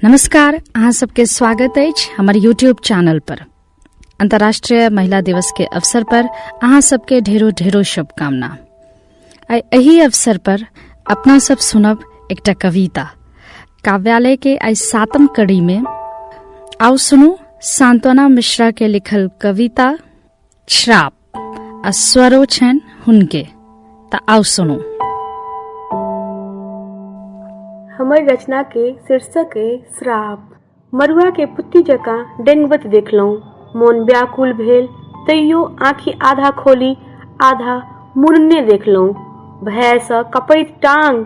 नमस्कार, अहाँ सबके स्वागत अछि हमारे यूट्यूब चैनल पर। अंतर्राष्ट्रीय महिला दिवस के अवसर पर अहाँ सबके ढेरों ढेरों शुभकामना। एही अवसर पर अपना सब सुनब एकटा कविता काव्यालय के आई 7म कड़ी में। आओ सुनू सांत्वना मिश्रा के लिखल कविता श्राप आ स्वरो छन हुनके। त आओ सुनू। हमर रचना के शीर्षक है श्राप। मरुआ के पुत्ती जकाँ डेंगबत देखलहुँ, मोन व्याकुल भेल, तैयो आँखि आधा खोली आधा मुड़ने देखलहुँ। भय सँ कपैत टांग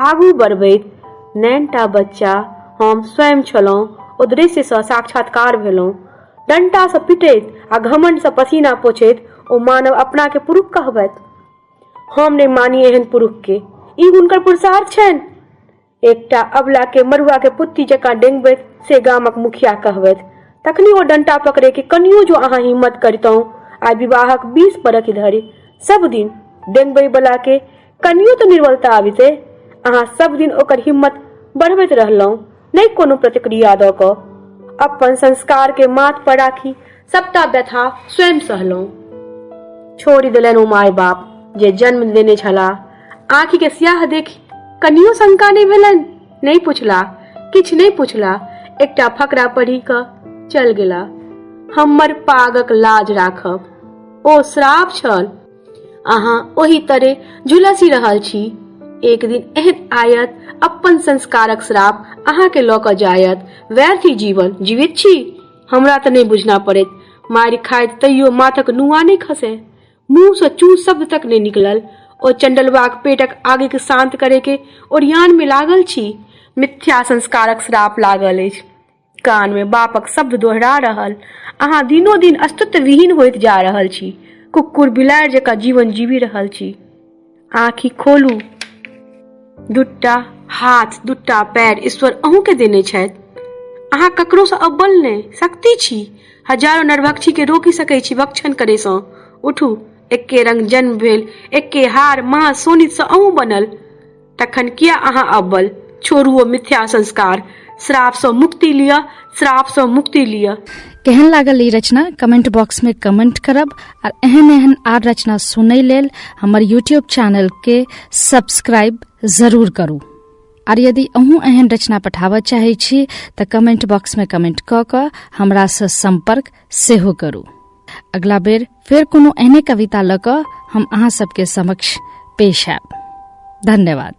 आगू बढ़बैत नैनटा बच्चा हम स्वयं छलहुँ। ओ दृश्य सँ साक्षात्कार भेलहुँ। डंटा सँ पिटैत आ घमंड सँ पसीना पोछैत ओ मानव अपना के पुरुष कहबैत। हम नहि मानी एहन पुरुष के, ई हुनकर पुरुषार्थ छनि। एकटा अबला के मरुआ के पुत्ती जकाँ डेंगबैत से गामक मुखिया कहबैत। तखनी ओ डंटा पकड़े कि कनियो जो अहाँ हिम्मत करितहुँ आइ विवाहक 20 बरख धरि सब दिन डेंगबै बला के कनियो तो निर्बलता आबिते। अहाँ सब दिन ओकर हिम्मत बढ़बैत रहलहुँ, नहि कोनो प्रतिक्रिया दऽ कऽ। अपन संस्कार के माथ पर राखी सबटा व्यथा स्वयं सहलहुँ। छोड़ि देलनि ओ माय बाप जे जन्म देने छलाह। आँखि के स्याह देखी कनियो शंका नहीं भेलनि, नहीं पुछला, किछ नहीं पुछला। एकटा फकरा पढ़ी कऽ चल गेला। हमर पागक लाज राखब ओ श्राप छल। अहाँ ओही तरह झुलसी रहल छी। एक दिन एहन आयत अपन संस्कारक श्राप अहाँ के लऽ कऽ जायत। व्यर्थी जीवन जीवित छी। हमरा तऽ नहीं बुझना पड़ैत, मारि खाइत तैयो माथक नुआ नहीं खसे, मुंह सँ चू शब्द तक नहीं निकलल। ओ चंडलबाग पेटक आगे के शांत करे के ओरियान में लागल छी। मिथ्या संस्कारक श्राप लागल अछि। कान में बापक शब्द दोहरा रहल। अहाँ दिनो दिन अस्तित्व विहीन होइत जा रहल छी। कुकुर बिलाड़ि जकाँ जीवन जीवी रहल छी। आँखि खोलू। दूटा हाथ दूटा पैर ईश्वर अहूँ के देने छथि। अहाँ ककरो सँ अव्वल नहि, शक्ति छी। हजारों नरभक्षी के रोकि सकै छी भक्षण करे सँ। उठू, एके रंग जन्म भेल, एके हार माँ सोनित सँ अहूँ बनल। तखन किया अहाँ अव्वल? छोड़ू ओ मिथ्या संस्कार। श्राप सँ मुक्ति लिअ, श्राप सँ मुक्ति लिअ। केहन लागल ई रचना कमेंट बॉक्स में कमेंट करब। और एहन आर रचना सुनै लेल हमर यूट्यूब चैनल के सब्सक्राइब जरूर करू। और यदि अहूँ एहन रचना पठाबऽ चाहे छी तऽ कमेंट बॉक्स में कमेंट कऽ कऽ हमरा सँ संपर्क सेहो करू। अगला बेर फिर कोनो एहने कविता लऽ कऽ हम अहाँ सबके समक्ष पेश आयब। धन्यवाद।